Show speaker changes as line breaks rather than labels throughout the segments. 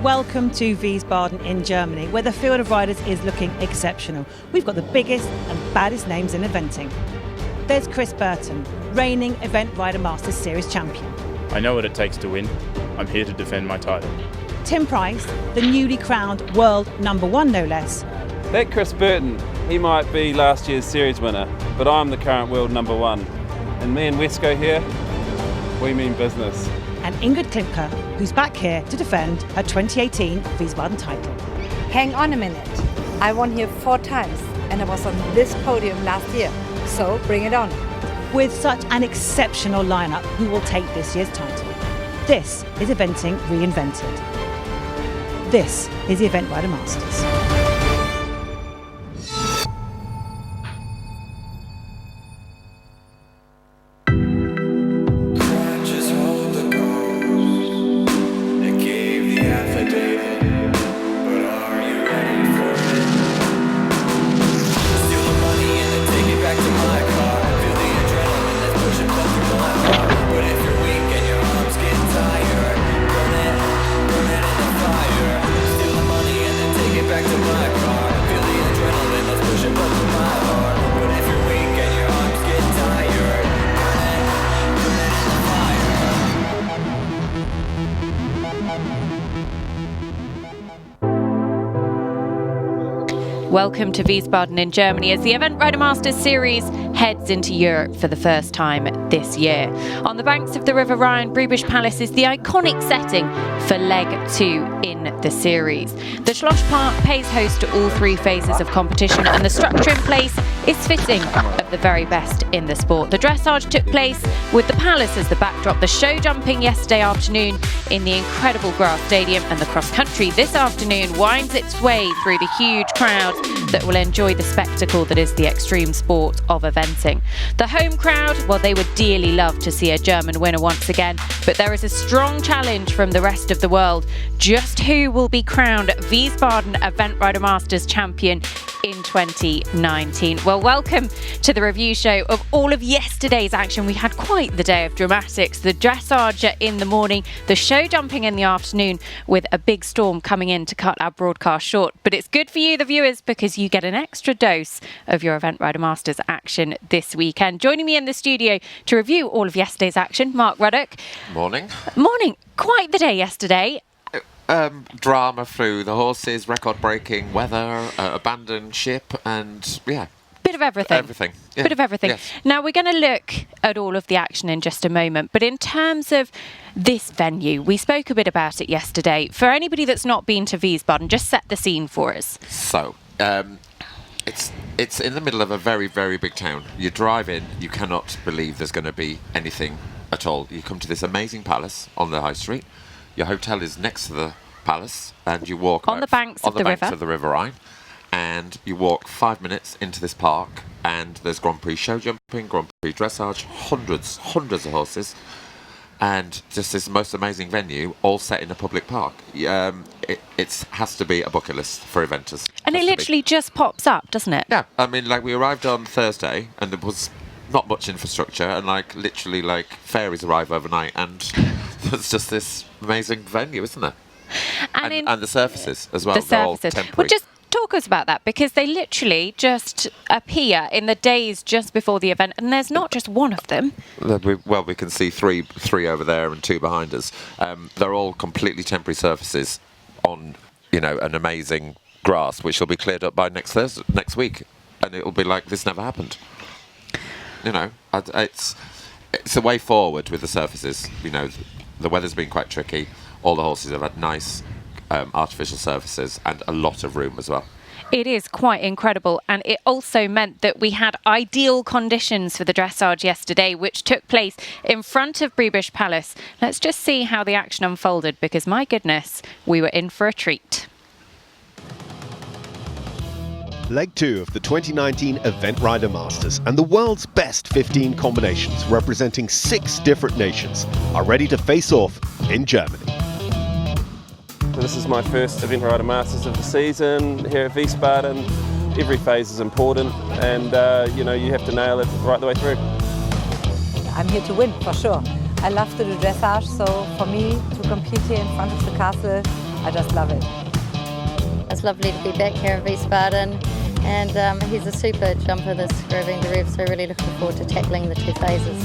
Welcome to Wiesbaden in Germany, where the field of riders is looking exceptional. We've got the biggest and baddest names in eventing. There's Chris Burton, reigning Event Rider Masters Series champion.
I know what it takes to win. I'm here to defend my title.
Tim Price, the newly crowned world #1 no less.
That Chris Burton, he might be last year's series winner, but I'm the current world #1. And me and Wesco here, we mean business.
And Ingrid Klimke, who's back here to defend her 2018 Wiesbaden title.
Hang on a minute. I won here 4 times and I was on this podium last year. So bring it on.
With such an exceptional lineup, who will take this year's title? This is eventing reinvented. This is the Event Rider Masters.
Welcome to Wiesbaden in Germany as the Event Rider Masters Series heads into Europe for the first time this year. On the banks of the River Rhine, Briebisch Palace is the iconic setting for leg 2 in the series. The Schloss Park pays host to all 3 phases of competition, and the structure in place is fitting of the very best in the sport. The dressage took place with the palace as the backdrop, the show jumping yesterday afternoon in the incredible grass stadium, and the cross country this afternoon winds its way through the huge crowd that will enjoy the spectacle that is the extreme sport of eventing. The home crowd, well, they would dearly love to see a German winner once again, but there is a strong challenge from the rest of the world. Just who will be crowned Wiesbaden Event Rider Masters champion in 2019? Well, welcome to the review show of all of yesterday's action. We had quite the day of dramatics. The dressage in the morning, the show jumping in the afternoon, with a big storm coming in to cut our broadcast short. But it's good for you, the viewers, because you get an extra dose of your Event Rider Masters action this weekend. Joining me in the studio to review all of yesterday's action, Mark Ruddock.
Morning.
Morning. Quite the day yesterday.
Drama through the horses, record-breaking weather, abandoned ship, and
Bit of everything.
Yeah.
Bit of everything.
Yes.
Now, we're going to look at all of the action in just a moment, but in terms of this venue, we spoke a bit about it yesterday. For anybody that's not been to Wiesbaden, just set the scene for us.
So, it's in the middle of a very, very big town. You drive in, you cannot believe there's going to be anything at all. You come to this amazing palace on the high street. Your hotel is next to the palace, and you walk
on the banks of the
River Rhine, and you walk 5 minutes into this park, and there's Grand Prix show jumping, Grand Prix dressage, hundreds of horses, and just this most amazing venue, all set in a public park. It has to be a bucket list for eventers.
And it literally just pops up, doesn't it?
Yeah, I mean, we arrived on Thursday, and there was not much infrastructure, and literally ferries arrive overnight, and there's just this amazing venue, isn't there? And the surfaces as well. They're all temporary.
Well, just talk us about that, because they literally just appear in the days just before the event, and there's not just one of them.
Well, we can see three over there and 2 behind us. They're all completely temporary surfaces on, an amazing grass, which will be cleared up by next week, and it'll be like this never happened. It's a way forward with the surfaces. The weather's been quite tricky. All the horses have had nice artificial surfaces and a lot of room as well.
It is quite incredible, and it also meant that we had ideal conditions for the dressage yesterday, which took place in front of Briebisch Palace. Let's just see how the action unfolded, because my goodness, we were in for a treat.
Leg 2 of the 2019 Event Rider Masters, and the world's best 15 combinations representing 6 different nations are ready to face off in Germany.
This is my first Event Rider Masters of the season here at Wiesbaden. Every phase is important, and you have to nail it right the way through.
I'm here to win, for sure. I love to do dressage, so for me to compete here in front of the castle I just love it.
It's lovely to be back here in Wiesbaden, and he's a super jumper, this Roving the Rev, so really looking forward to tackling the 2 phases.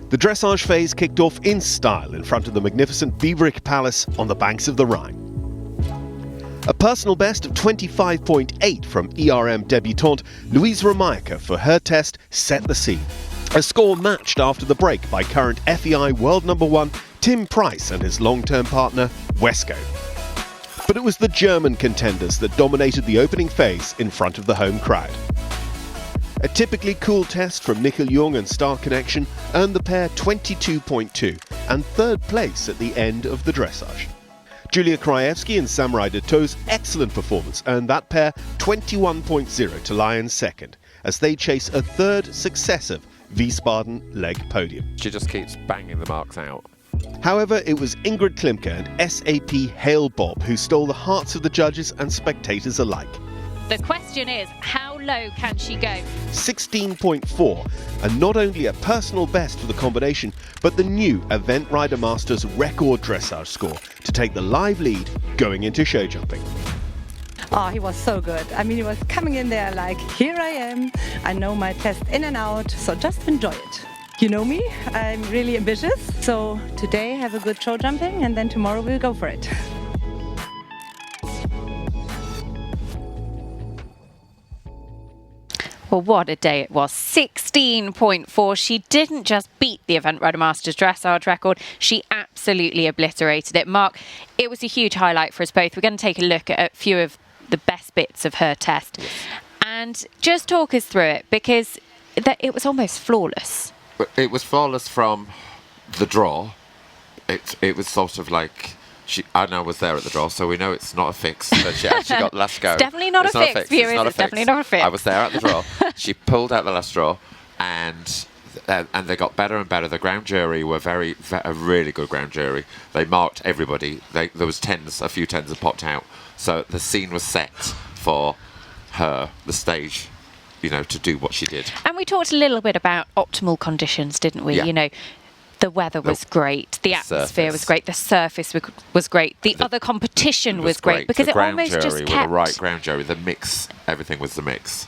The dressage phase kicked off in style in front of the magnificent Biebrich Palace on the banks of the Rhine. A personal best of 25.8 from ERM debutante Louise Romaika for her test set the scene. A score matched after the break by current FEI world number 1 Tim Price and his long-term partner Wesco. But it was the German contenders that dominated the opening phase in front of the home crowd. A typically cool test from Nickel Jung and Star Connection earned the pair 22.2 and third place at the end of the dressage. Julia Krajewski and Samurai Deto's excellent performance earned that pair 21.0 to lie in second as they chase a third successive Wiesbaden leg podium.
She just keeps banging the marks out.
However, it was Ingrid Klimke and SAP Hale Bob who stole the hearts of the judges and spectators alike.
The question is, how low can she go?
16.4, and not only a personal best for the combination, but the new Event Rider Masters record dressage score to take the live lead going into show jumping.
Oh, he was so good. I mean, he was coming in there like, here I am. I know my test in and out, so just enjoy it. You know me, I'm really ambitious. So today have a good show jumping, and then tomorrow we'll go for it.
Well, what a day it was. 16.4. She didn't just beat the Event Rider Masters dressage record, she absolutely obliterated it. Mark, it was a huge highlight for us both. We're going to take a look at a few of the best bits of her test. And just talk us through it, because it was almost flawless.
It was flawless from the draw. It was sort of like... Anna was there at the draw, so we know it's not a fix that she actually got the last go.
It's definitely not a fix, viewers. It's definitely not a fix.
I was there at the draw. She pulled out the last draw, and they got better and better. The ground jury were a really good ground jury. They marked everybody. There was a few tens that popped out. So the scene was set for her, the stage, to do what she did.
And we talked a little bit about optimal conditions, didn't we?
Yeah.
The weather was great, the atmosphere was great, the surface was great, the other competition was great, because it almost just kept...
The right ground jury, the mix, everything was the mix,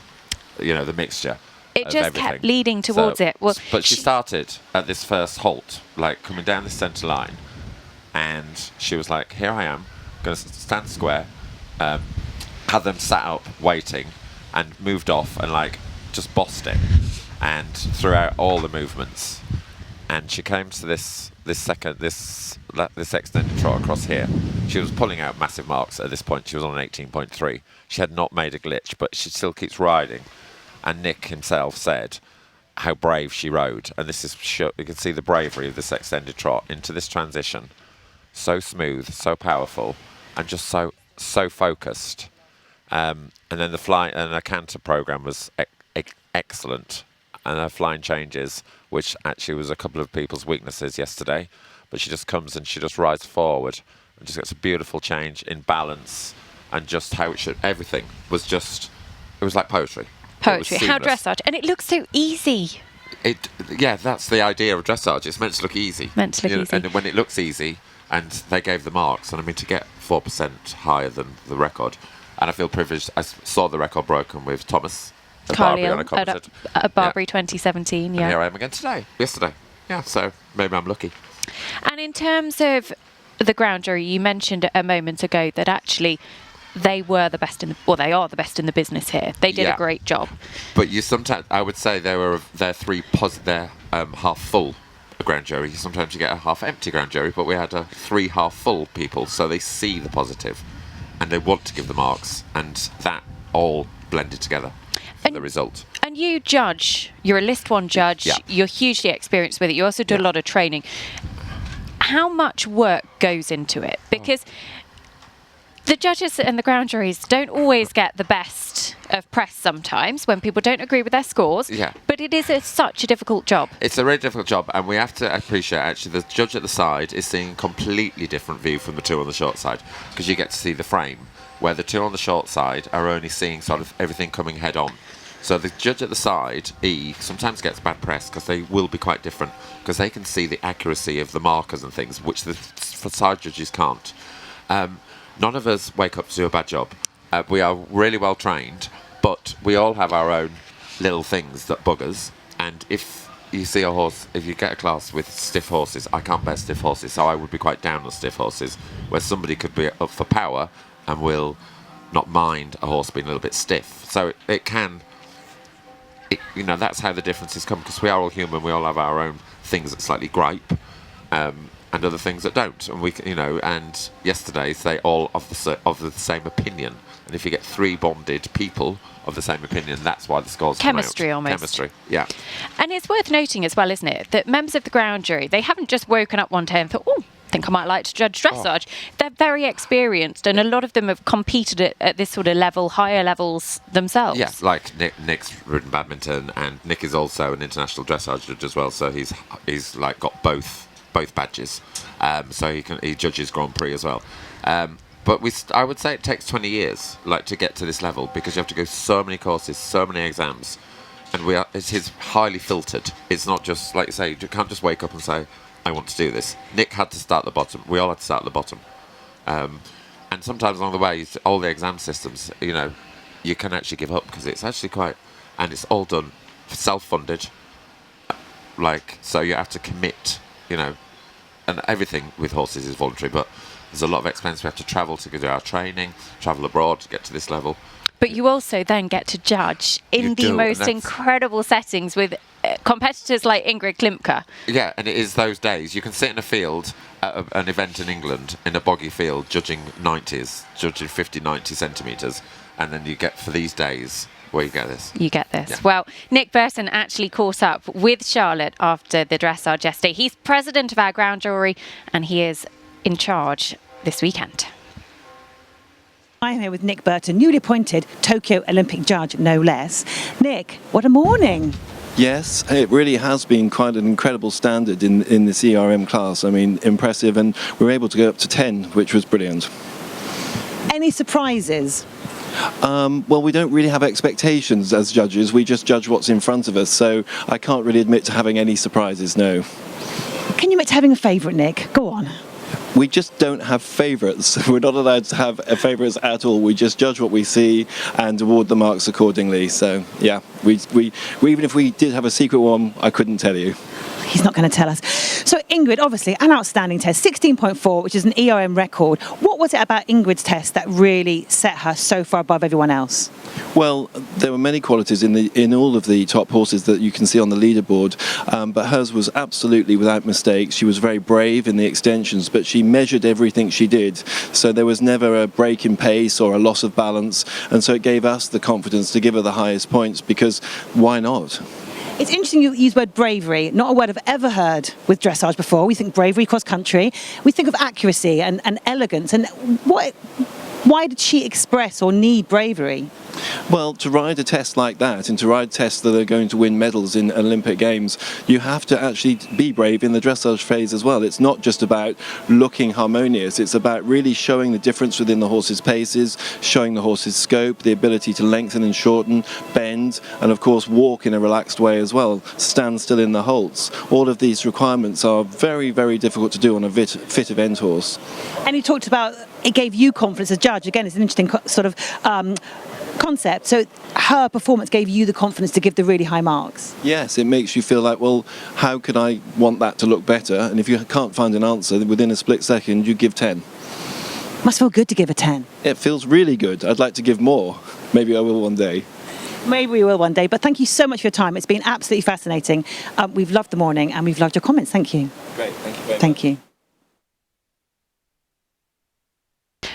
the mixture.
It just kept leading towards it. Well,
but she started at this first halt, like coming down the centre line, and she was like, here I am, going to stand square, had them sat up waiting, and moved off and just bossed it, and throughout all the movements. And she came to this extended trot across here. She was pulling out massive marks at this point. She was on an 18.3. She had not made a glitch, but she still keeps riding. And Nick himself said how brave she rode. And this is, you can see the bravery of this extended trot into this transition. So smooth, so powerful, and just so focused. And then the fly and the canter program was excellent. And her flying changes, which actually was a couple of people's weaknesses yesterday, but she just comes and she just rides forward and just gets a beautiful change in balance, and just how it should, everything was just, it was like poetry.
Poetry, how dressage, and it looks so easy.
Yeah, that's the idea of dressage. It's meant to look easy.
Meant to look easy.
And when it looks easy, and they gave the marks, and I mean, to get 4% higher than the record, and I feel privileged. I saw the record broken with Thomas
Carlyle at Barbary 2017, yeah.
And here I am again yesterday. Yeah, so maybe I'm lucky.
And in terms of the ground jury, you mentioned a moment ago that actually they were the best they are the best in the business here. They did a great job.
But sometimes, I would say they're half full ground jury. Sometimes you get a half empty ground jury, but we had 3 half full people, so they see the positive and they want to give the marks, and that all blended together. The result.
And you judge, you're a List 1 judge, you're hugely experienced with it, you also do a lot of training. How much work goes into it? Because the judges and the ground juries don't always get the best of press sometimes when people don't agree with their scores, but it is such a difficult job.
It's a really difficult job, and we have to appreciate actually the judge at the side is seeing a completely different view from the 2 on the short side, because you get to see the frame, where the 2 on the short side are only seeing sort of everything coming head on. So the judge at the side, E, sometimes gets bad press because they will be quite different, because they can see the accuracy of the markers and things, which the side judges can't. None of us wake up to do a bad job. We are really well trained, but we all have our own little things that bug us. And if you see a horse, if you get a class with stiff horses, I can't bear stiff horses, so I would be quite down on stiff horses, where somebody could be up for power and will not mind a horse being a little bit stiff. So it can, you know, that's how the differences come, because we are all human. We all have our own things that slightly gripe, and other things that don't. And we, you know, and yesterday's they all of the same opinion. And if you get 3 bonded people of the same opinion, that's why the scores
chemistry
come out.
Almost.
Chemistry, yeah.
And it's worth noting as well, isn't it, that members of the ground jury, they haven't just woken up one day and thought, oh, I think I might like to judge dressage. They're very experienced, and a lot of them have competed at this sort of level, higher levels themselves.
Yes, like Nick's ridden badminton, and Nick is also an international dressage judge as well, so he's like got both badges, so he judges Grand Prix as well. But I would say it takes 20 years, like, to get to this level, because you have to go so many courses, so many exams, and it is highly filtered. It's not just, like you say, you can't just wake up and say, I want to do this. Nick had to start at the bottom. We all had to start at the bottom. And sometimes along the way, all the exam systems, you know, you can actually give up, because it's actually quite, and it's all done self-funded. Like, so you have to commit, you know, and everything with horses is voluntary, but there's a lot of expense. We have to travel to do our training, travel abroad to get to this level.
But you also then get to judge in the most incredible settings with competitors like Ingrid Klimke.
Yeah, and it is those days. You can sit in a field at an event in England, in a boggy field, judging 90s, judging 50, 90 centimetres, and then you get, for these days, where you get this.
You get this.
Yeah.
Well, Nick Burton actually caught up with Charlotte after the dressage yesterday. He's president of our ground jury, and he is in charge this weekend.
I'm here with Nick Burton, newly appointed Tokyo Olympic judge, no less. Nick, what a morning.
Yes, it really has been quite an incredible standard in the CRM class. I mean, impressive, and we were able to go up to 10, which was brilliant.
Any surprises?
Well, we don't really have expectations as judges. We just judge what's in front of us, so I can't really admit to having any surprises, no.
Can you admit to having a favourite, Nick? Go on.
We just don't have favourites. We're not allowed to have favourites at all. We just judge what we see and award the marks accordingly. So, yeah, we even if we did have a secret one, I couldn't tell you.
He's not going to tell us. So Ingrid, obviously, an outstanding test, 16.4, which is an ERM record. What was it about Ingrid's test that really set her so far above everyone else?
Well, there were many qualities in all of the top horses that you can see on the leaderboard, but hers was absolutely without mistake. She was very brave in the extensions, but she measured everything she did. So there was never a break in pace or a loss of balance, and so it gave us the confidence to give her the highest points, because why not?
It's interesting you use the word bravery, not a word I've ever heard with dressage before. We think bravery cross country. We think of accuracy and elegance. And why did she express or need bravery?
Well, to ride a test like that, and to ride tests that are going to win medals in Olympic Games, you have to actually be brave in the dressage phase as well. It's not just about looking harmonious, it's about really showing the difference within the horse's paces, showing the horse's scope, the ability to lengthen and shorten, bend, and of course walk in a relaxed way as well, stand still in the halts. All of these requirements are very, very difficult to do on a fit event horse.
And you talked about it gave you confidence as judge. Again, it's an interesting sort of concept. So her performance gave you the confidence to give the really high marks.
Yes, it makes you feel like, well, how could I want that to look better? And if you can't find an answer within a split second, you give 10.
Must feel good to give a 10.
It feels really good. I'd like to give more. Maybe I will one day.
Maybe we will one day, but thank you so much for your time. It's been absolutely fascinating. We've loved the morning and we've loved your comments. Thank you.
Great, thank you very much.
Thank you.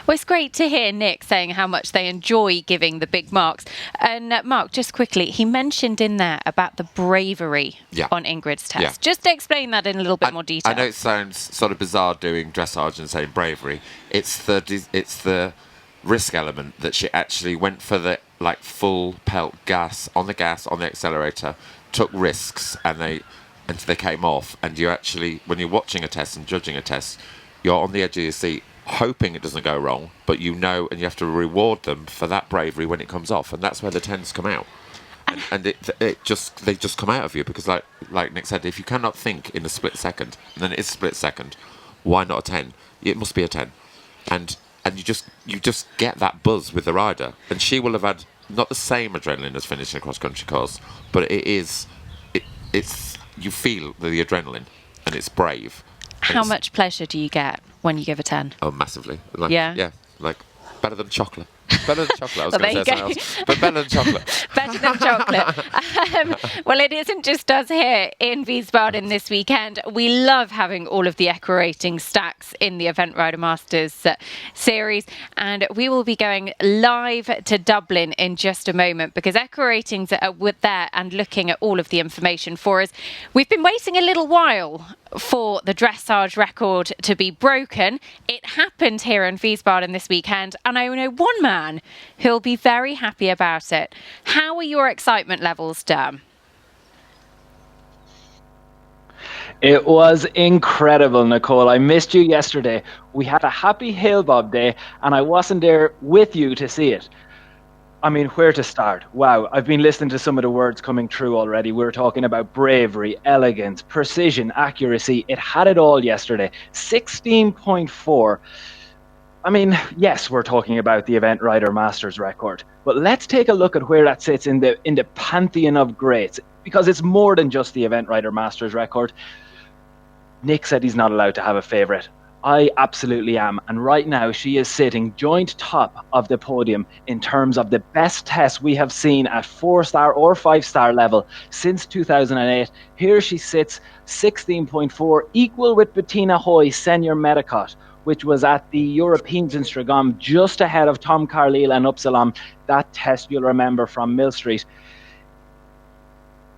Well, it's great to hear Nick saying how much they enjoy giving the big marks. And Mark, just quickly, he mentioned in there about the bravery on Ingrid's test.
Yeah.
Just explain that in a little bit more detail.
I know it sounds sort of bizarre doing dressage and saying bravery. It's the risk element that she actually went for the full pelt gas on the accelerator, took risks, and they came off. And you actually, when you're watching a test and judging a test, you're on the edge of your seat, hoping it doesn't go wrong, but you know, and you have to reward them for that bravery when it comes off, and that's where the 10s come out. and they just come out of you, because like Nick said, if you cannot think in a split second, then it is a split second. Why not a 10? It must be a 10, and you just get that buzz with the rider, and she will have had not the same adrenaline as finishing a cross country course, but it's you feel the adrenaline, and it's brave.
How much pleasure do you get when you give a 10?
Oh, massively.
Yeah,
like better than chocolate. Better than chocolate. I was
Well,
going to say
there you
something else, but better than chocolate.
Better than chocolate. Well, it isn't just us here in Wiesbaden this weekend. We love having all of the Equa Rating stacks in the Event Rider Masters series, and we will be going live to Dublin in just a moment, because Equa Ratings are there and looking at all of the information for us. We've been waiting a little while for the dressage record to be broken. It happened here in Wiesbaden this weekend, and I know one man who'll be very happy about it. How are your excitement levels, Dan?
It was incredible, Nicole. I missed you yesterday. We had a happy hail bob day, and I wasn't there with you to see it. I mean, where to start? Wow, I've been listening to some of the words coming through already. We were talking about bravery, elegance, precision, accuracy. It had it all yesterday. 16.4. I mean, yes, we're talking about the Event Rider Masters record, but let's take a look at where that sits in the pantheon of greats, because it's more than just the Event Rider Masters record. Nick said he's not allowed to have a favourite. I absolutely am, and right now she is sitting joint top of the podium in terms of the best tests we have seen at 4-star or 5-star level since 2008. Here she sits, 16.4, equal with Bettina Hoy, Senior Medicot, which was at the Europeans in Stragom, just ahead of Tom Carlile and Uppsalam. That test you'll remember from Mill Street.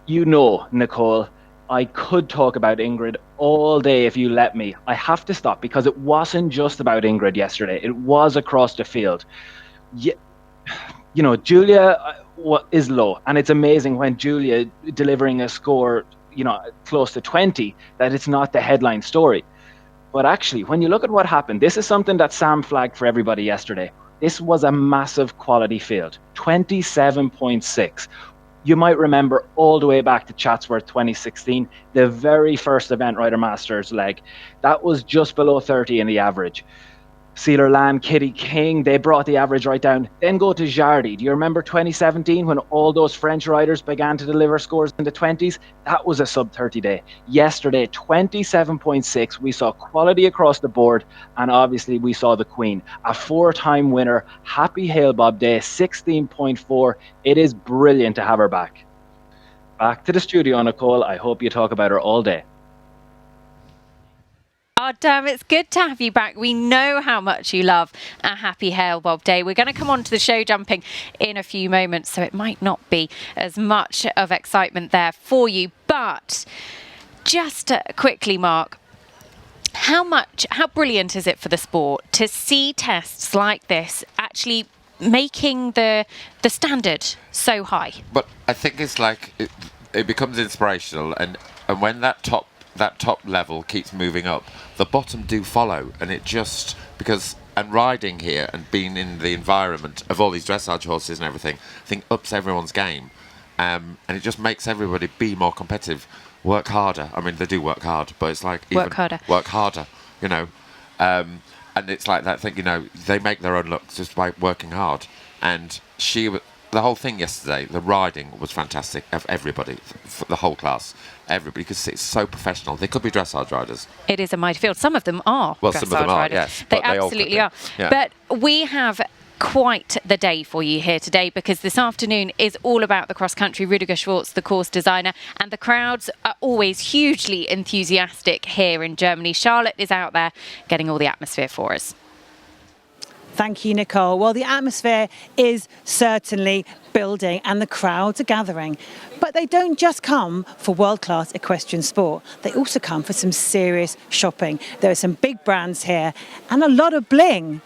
You know, Nicole, I could talk about Ingrid all day if you let me. I have to stop, because it wasn't just about Ingrid yesterday. It was across the field. You know, Julia is low, and it's amazing when Julia delivering a score, you know, close to 20, that it's not the headline story. But actually, when you look at what happened, this is something that Sam flagged for everybody yesterday. This was a massive quality field, 27.6. You might remember all the way back to Chatsworth 2016, the very first Event Rider Masters leg. That was just below 30 in the average. Sealer Land, Kitty King, they brought the average right down. Then go to Jardy. Do you remember 2017 when all those French riders began to deliver scores in the 20s? That was a sub-30 day. Yesterday, 27.6. We saw quality across the board, and obviously we saw the Queen, a 4-time winner. Happy Hail Bob Day, 16.4. It is brilliant to have her back. Back to the studio, Nicole. I hope you talk about her all day.
Oh, damn, it's good to have you back. We know how much you love a happy Hail Bob Day. We're going to come on to the show jumping in a few moments, so it might not be as much of excitement there for you. But just quickly, Mark, how brilliant is it for the sport to see tests like this actually making the standard so high?
But I think it's like it becomes inspirational, and when that top level keeps moving up, the bottom do follow, and it just and riding here and being in the environment of all these dressage horses and everything, I think ups everyone's game, and it just makes everybody be more competitive, work harder. I mean, they do work hard, but it's like
work harder,
you know, and it's like that thing, you know, they make their own luck just by working hard. And the whole thing yesterday, the riding was fantastic of everybody, the whole class. Everybody, because it's so professional. They could be dressage riders.
It is a mighty field. Some of them are
dressage
some of them
riders.
Are,
yes.
They absolutely are. Yeah. But we have quite the day for you here today, because this afternoon is all about the cross-country. Rüdiger Schwartz, the course designer, and the crowds are always hugely enthusiastic here in Germany. Charlotte is out there getting all the atmosphere for us.
Thank you, Nicole. Well, the atmosphere is certainly building and the crowds are gathering. But they don't just come for world-class equestrian sport. They also come for some serious shopping. There are some big brands here and a lot of bling.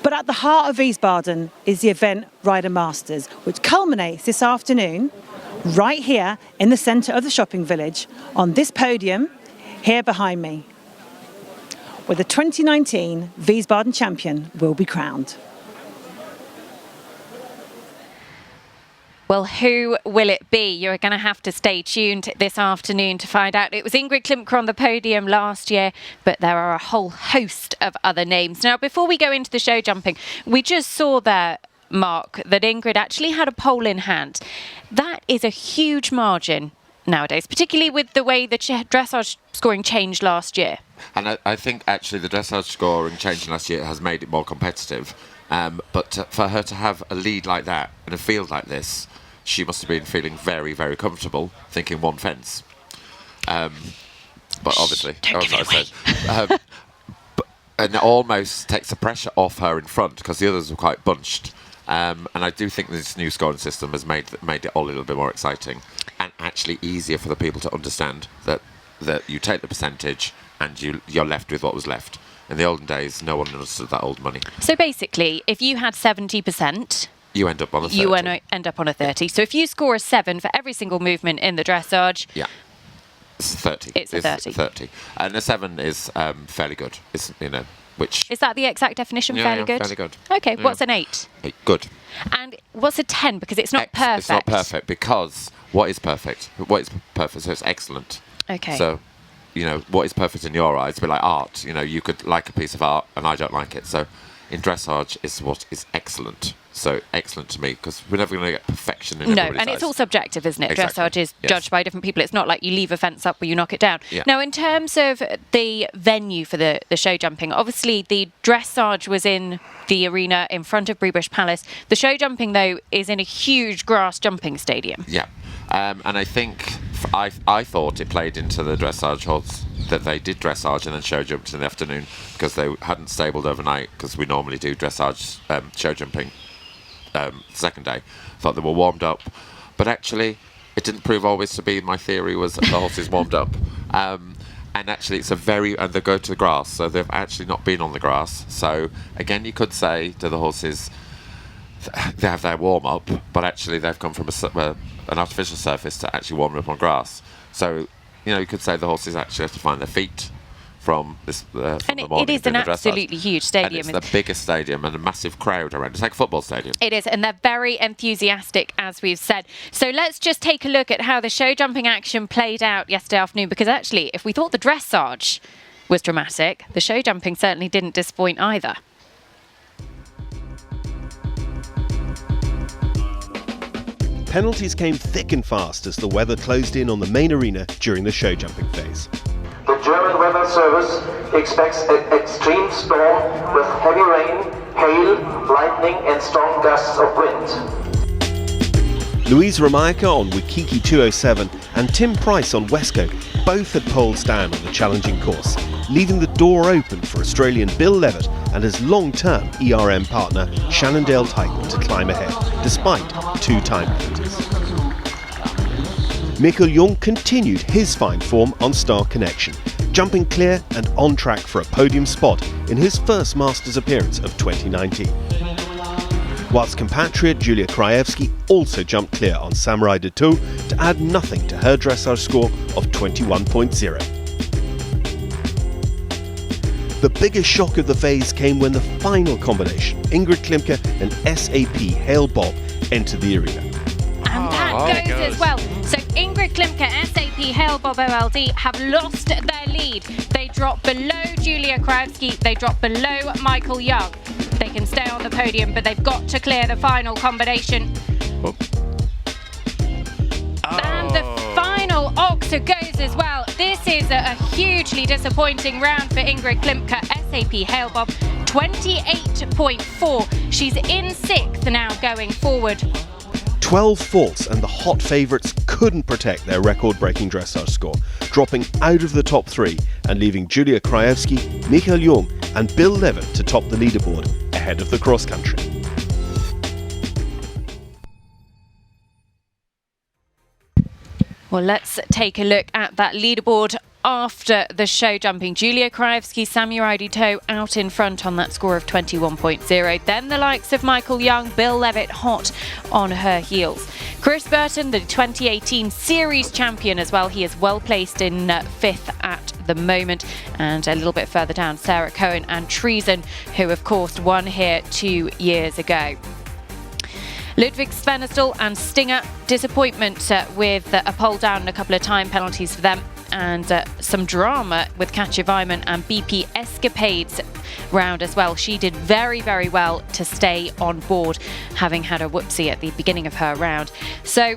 But at the heart of Wiesbaden is the Event Rider Masters, which culminates this afternoon right here in the centre of the shopping village on this podium here behind me, where the 2019 Wiesbaden champion will be crowned.
Well, who will it be? You're going to have to stay tuned this afternoon to find out. It was Ingrid Klimke on the podium last year, but there are a whole host of other names. Now, before we go into the show jumping, we just saw there, Mark, that Ingrid actually had a pole in hand. That is a huge margin nowadays, particularly with the way the dressage scoring changed last year.
And I think actually the dressage scoring change last year has made it more competitive. But for her to have a lead like that in a field like this, she must have been feeling very, very comfortable, thinking one fence. But obviously, as I said, and it almost takes the pressure off her in front because the others were quite bunched. And I do think this new scoring system has made it all a little bit more exciting and actually easier for the people to understand that you take the percentage and you're left with what was left. In the olden days, no one understood that old money.
So basically, if you had 70%,
you end up on a 30.
You end up on a 30. So if you score a 7 for every single movement in the dressage,
yeah, it's 30.
It's a 30.
And a 7 is fairly good. It's which
is that the exact definition? Fairly good.
Fairly good.
Okay.
Yeah.
What's an 8?
Good.
And what's a 10? Because it's not perfect.
It's not perfect because what is perfect? What is perfect? So it's excellent.
Okay.
So, what is perfect in your eyes? It's a bit like art. You could like a piece of art and I don't like it. So in dressage is what is excellent. So excellent to me because we're never going to get perfection in everybody's eyes.
It's all subjective, isn't it?
Exactly.
Dressage is judged by different people. It's not like you leave a fence up or you knock it down.
Yeah.
Now, in terms of the venue for the show jumping, obviously the dressage was in the arena in front of Briebush Palace. The show jumping, though, is in a huge grass jumping stadium.
Yeah. And I think I thought it played into the dressage holds that they did dressage and then show jumped in the afternoon because they hadn't stabled overnight because we normally do dressage show jumping second day. Thought they were warmed up, but actually it didn't prove always to be. My theory was that the horses warmed up, and actually it's and they go to the grass, so they've actually not been on the grass. So again, you could say to the horses they have their warm up, but actually they've come from an artificial surface to actually warm up on grass. So you could say the horses actually have to find their feet from this. From
and
the morning
it is an absolutely huge stadium.
And it's the biggest stadium and a massive crowd around. It's like a football stadium.
It is, and they're very enthusiastic, as we've said. So let's just take a look at how the show jumping action played out yesterday afternoon, because actually, if we thought the dressage was dramatic, the show jumping certainly didn't disappoint either.
Penalties came thick and fast as the weather closed in on the main arena during the show jumping phase.
The German Weather Service expects an extreme storm with heavy rain, hail, lightning and strong gusts of wind.
Louise Ramaika on Wikiki 207 and Tim Price on Westcote both had poles down on the challenging course, leaving the door open for Australian Bill Levitt and his long-term ERM partner Shannondale Titan to climb ahead, despite 2 time penalties. Michael Jung continued his fine form on Star Connection, jumping clear and on track for a podium spot in his first Masters appearance of 2019. Whilst compatriot Julia Krajewski also jumped clear on Samurai de Two to add nothing to her dressage score of 21.0. The biggest shock of the phase came when the final combination, Ingrid Klimke and SAP Hale Bob, entered the arena.
And that goes as well. So Ingrid Klimke, SAP Hale Bob OLD have lost their lead. They drop below Julia Krajewski. They drop below Michael Young. They can stay on the podium, but they've got to clear the final combination.
Oh.
And the final Oxer goes as well. This is a hugely disappointing round for Ingrid Klimke. SAP Hale Bob, 28.4. She's in 6th now going forward.
12 faults and the hot favourites couldn't protect their record-breaking dressage score, dropping out of the top 3 and leaving Julia Krajewski, Michael Jung and Bill Levitt to top the leaderboard ahead of the cross-country.
Well, let's take a look at that leaderboard after the show jumping. Julia Krajewski, Samurai de Two out in front on that score of 21.0. Then the likes of Michael Young, Bill Levitt hot on her heels. Chris Burton, the 2018 series champion as well. He is well placed in 5th at the moment. And a little bit further down, Sarah Cohen and Treason, who of course won here 2 years ago. Ludwig Svennesdahl and Stinger, disappointment with a pole down and a couple of time penalties for them, and some drama with Katja Weimann and BP Escapades round as well. She did very, very well to stay on board, having had a whoopsie at the beginning of her round. So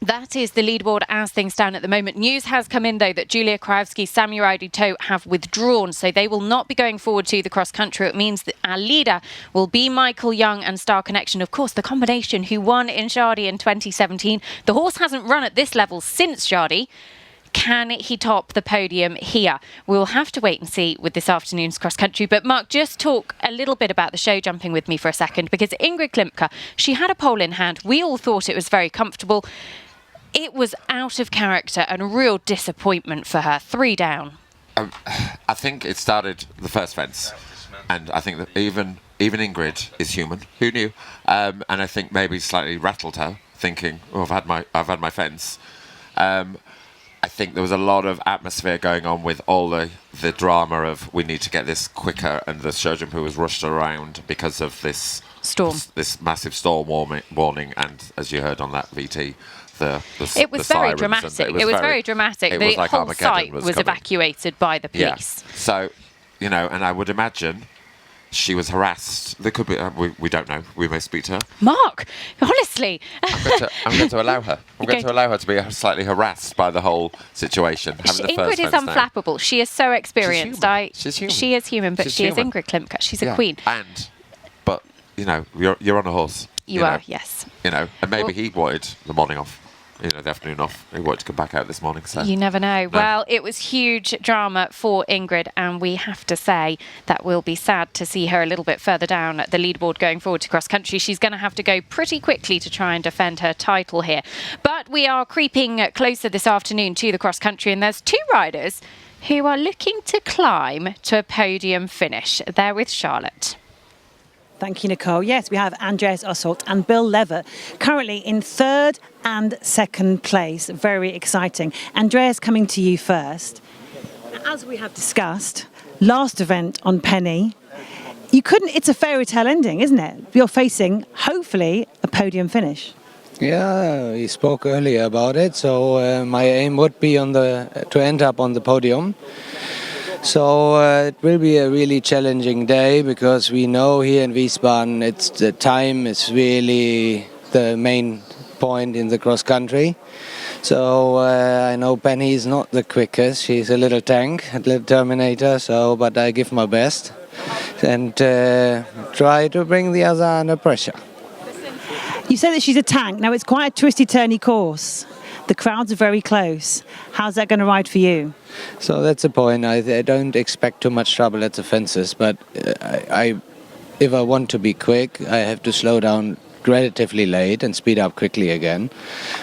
that is the leaderboard as things stand at the moment. News has come in, though, that Julia Krajewski, Samurai Dutot have withdrawn, so they will not be going forward to the cross-country. It means that our leader will be Michael Young and Star Connection, of course, the combination who won in Jardy in 2017. The horse hasn't run at this level since Jardy. Can he top the podium here? We'll have to wait and see with this afternoon's cross-country. But Mark, just talk a little bit about the show jumping with me for a second, because Ingrid Klimke, she had a pole in hand. We all thought it was very comfortable. It was out of character and a real disappointment for her. 3 down.
I think it started the first fence, and I think that even Ingrid is human. Who knew? And I think maybe slightly rattled her, thinking, "Oh, I've had my fence." I think there was a lot of atmosphere going on with all the drama of we need to get this quicker, and the show jumper was rushed around because of this
storm,
this massive storm warning, and as you heard on that VT.
It was very dramatic. It was very dramatic. The
like
whole
Armageddon
site was evacuated by the police.
Yeah. So, and I would imagine she was harassed. There could be, we don't know. We may speak to her.
Mark, honestly.
I'm going to allow her. I'm going to allow her to be slightly harassed by the whole situation.
Ingrid is unflappable. She is so experienced.
She's human.
She is human, but she is Ingrid Klimke. She's a queen.
But you're on a horse.
You are, yes.
And maybe he wanted the morning off. The afternoon off. He wanted to come back out this morning. So
you never know. No. Well, it was huge drama for Ingrid, and we have to say that we'll be sad to see her a little bit further down the leaderboard going forward to cross-country. She's going to have to go pretty quickly to try and defend her title here. But we are creeping closer this afternoon to the cross-country, and there's 2 riders who are looking to climb to a podium finish. They're with Charlotte.
Thank you, Nicole. Yes, we have Andreas Ossolt and Bill Levitt currently in 3rd and 2nd place. Very exciting. Andreas, coming to you first. As we have discussed, last event on Penny, it's a fairy tale ending, isn't it? You're facing, hopefully, a podium finish.
Yeah, we spoke earlier about it. So my aim would be to end up on the podium. So it will be a really challenging day, because we know here in Wiesbaden the time is really the main point in the cross country. So I know Penny is not the quickest. She's a little tank, a little Terminator. But I give my best and try to bring the other under pressure.
You say that she's a tank. Now it's quite a twisty, turny course. The crowds are very close. How's that going to ride for you?
So that's the point. I don't expect too much trouble at the fences, but if I want to be quick, I have to slow down relatively late and speed up quickly again.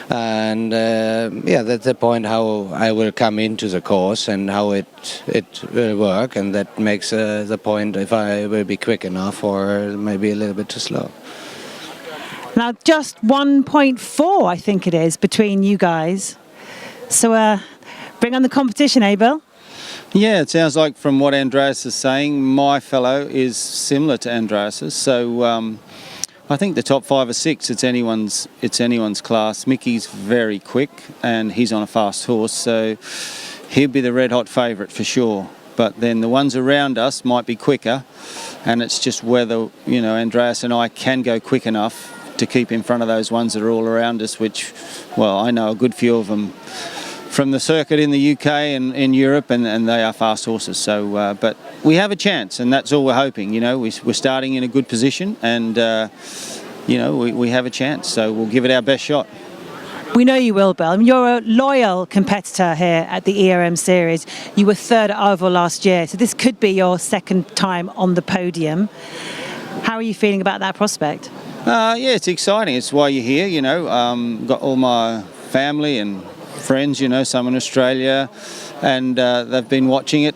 And that's the point how I will come into the course and how it will work, and that makes the point if I will be quick enough or maybe a little bit too slow.
Now, just 1.4, I think it is, between you guys. So bring on the competition, Bill?
Yeah, it sounds like from what Andreas is saying, my fellow is similar to Andreas's. So I think the top 5 or 6, it's anyone's class. Mickey's very quick, and he's on a fast horse, so he'll be the red-hot favourite for sure. But then the ones around us might be quicker, and it's just whether, Andreas and I can go quick enough to keep in front of those ones that are all around us, which, well, I know a good few of them from the circuit in the UK and in Europe, and they are fast horses. So, but we have a chance, and that's all we're hoping. We're starting in a good position, and, we have a chance. So we'll give it our best shot.
We know you will, Bill. You're a loyal competitor here at the ERM Series. You were 3rd at Oval last year, so this could be your 2nd time on the podium. How are you feeling about that prospect?
Yeah, it's exciting. It's why you're here, Got all my family and friends, some in Australia, and they've been watching it,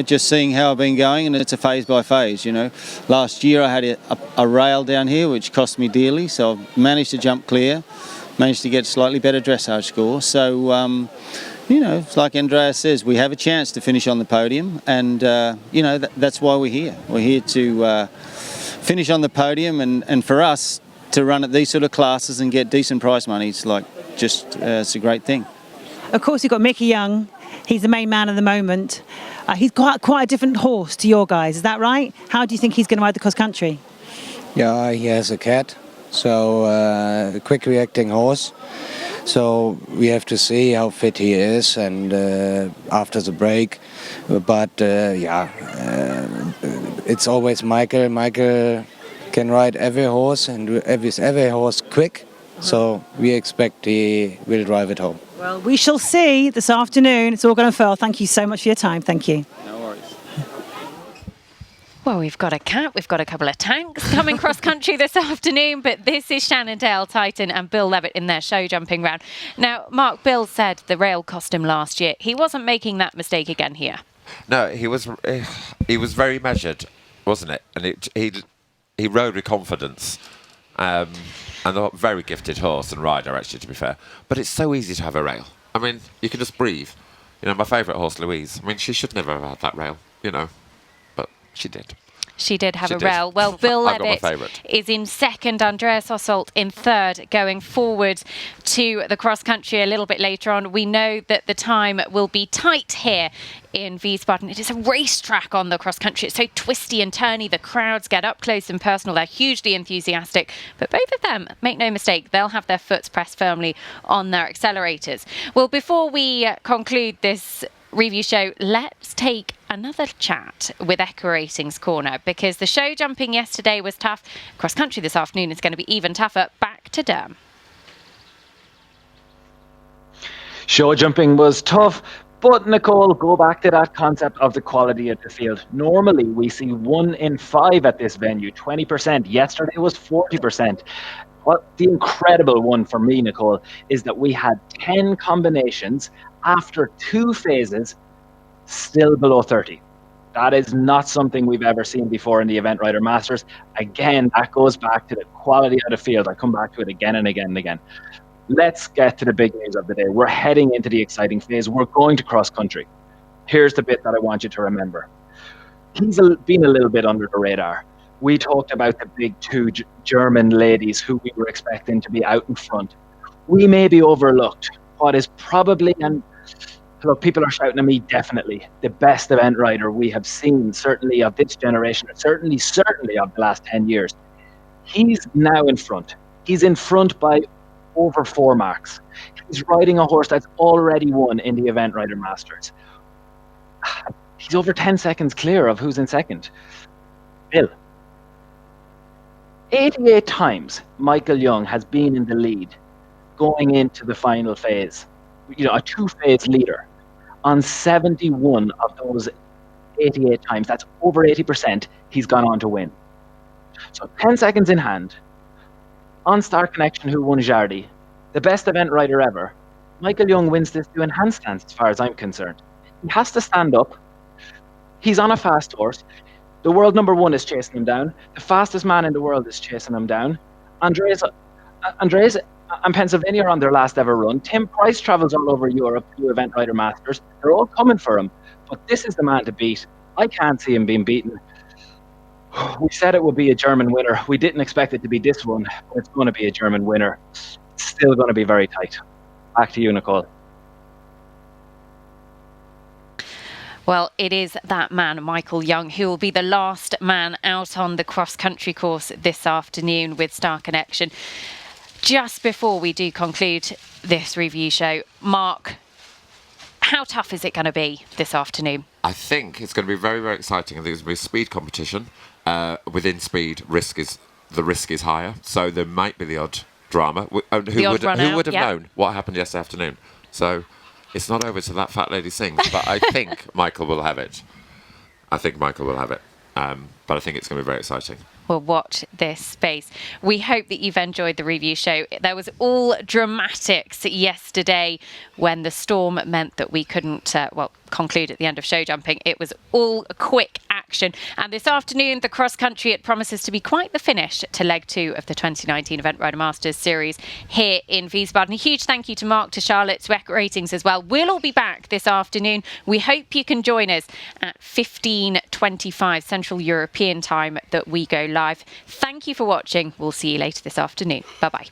just seeing how I've been going, and it's a phase by phase, Last year I had a rail down here, which cost me dearly, so I've managed to jump clear, managed to get a slightly better dressage score. So, it's like Andreas says, we have a chance to finish on the podium, and, that's why we're here. We're here to finish on the podium, and for us to run at these sort of classes and get decent prize money, it's like it's a great thing.
Of course, you've got Mickey Young. He's the main man at the moment. He's quite a different horse to your guys, is that right? How do you think he's going to ride the cross country?
Yeah, he has a cat, so a quick reacting horse. So we have to see how fit he is and after the break. But it's always Michael. Michael can ride every horse and every horse quick. So we expect he will drive it home.
Well, we shall see this afternoon. It's all going to unfurl. Thank you so much for your time. Thank you.
No worries.
Well, we've got a cat, we've got a couple of tanks coming cross-country this afternoon, but this is Shannondale Titan and Bill Levitt in their show jumping round. Now, Mark, Bill said the rail cost him last year. He wasn't making that mistake again here.
No, he was very measured, wasn't it? And he rode with confidence. And a very gifted horse and rider, actually, to be fair. But it's so easy to have a rail. I mean, you can just breathe. You know, my favourite horse, Louise. I mean, she should never have had that rail, you know. But she did.
She did have a rail. Well, Bill Levitt is in second, Andreas Ossolt in third, going forward to the cross-country a little bit later on. We know that the time will be tight here in Wiesbaden. It is a racetrack on the cross-country. It's so twisty and turny. The crowds get up close and personal. They're hugely enthusiastic. But both of them, make no mistake, they'll have their foot pressed firmly on their accelerators. Well, before we conclude this review show, let's take another chat with Echo Racing's Corner, because the show jumping yesterday was tough. Cross country this afternoon is going to be even tougher. Back to Derm.
Show jumping was tough, but Nicole, go back to that concept of the quality of the field. Normally we see 1 in 5 at this venue, 20%. Yesterday was 40%. What the incredible one for me, Nicole, is that we had 10 combinations after 2 phases, still below 30. That is not something we've ever seen before in the Event Rider Masters. Again, that goes back to the quality of the field. I come back to it again and again and again. Let's get to the big news of the day. We're heading into the exciting phase. We're going to cross country. Here's the bit that I want you to remember. He's been a little bit under the radar. We talked about the big 2 German ladies who we were expecting to be out in front. We may be overlooked. What is probably, and look, people are shouting at me, definitely the best event rider we have seen, certainly of this generation, certainly of the last 10 years. He's now in front. He's in front by over 4 marks. He's riding a horse that's already won in the Event Rider Masters. He's over 10 seconds clear of who's in second. Bill. 88 times Michael Young has been in the lead going into the final phase. You know, a 2-phase leader. On 71 of those 88 times, that's over 80%, he's gone on to win. So 10 seconds in hand. On Star Connection, who won Jardy, the best event rider ever, Michael Young wins this doing handstands as far as I'm concerned. He has to stand up. He's on a fast horse. The world number 1 is chasing him down. The fastest man in the world is chasing him down. Andreas and Pennsylvania are on their last ever run. Tim Price travels all over Europe to Event Rider Masters. They're all coming for him. But this is the man to beat. I can't see him being beaten. We said it would be a German winner. We didn't expect it to be this one, but it's going to be a German winner. It's still going to be very tight. Back to you, Nicole.
Well, it is that man, Michael Young, who will be the last man out on the cross-country course this afternoon with Star Connection. Just before we do conclude this review show, Mark, how tough is it going to be this afternoon?
I think it's going to be very, very exciting. I think it's going to be a speed competition. Within speed, the risk is higher, so there might be the odd drama. Who would have known what happened yesterday afternoon? So it's not over till that fat lady sings, but I think Michael will have it. But I think it's going to be very exciting.
We'll watch this space. We hope that you've enjoyed the review show. There was all dramatics yesterday when the storm meant that we couldn't conclude at the end of show jumping. It was all quick action action. And this afternoon, the cross country, it promises to be quite the finish to leg 2 of the 2019 Event Rider Masters series here in Wiesbaden. A huge thank you to Mark, to Charlotte's Rec Ratings as well. We'll all be back this afternoon. We hope you can join us at 15:25 Central European time that we go live. Thank you for watching. We'll see you later this afternoon. Bye-bye.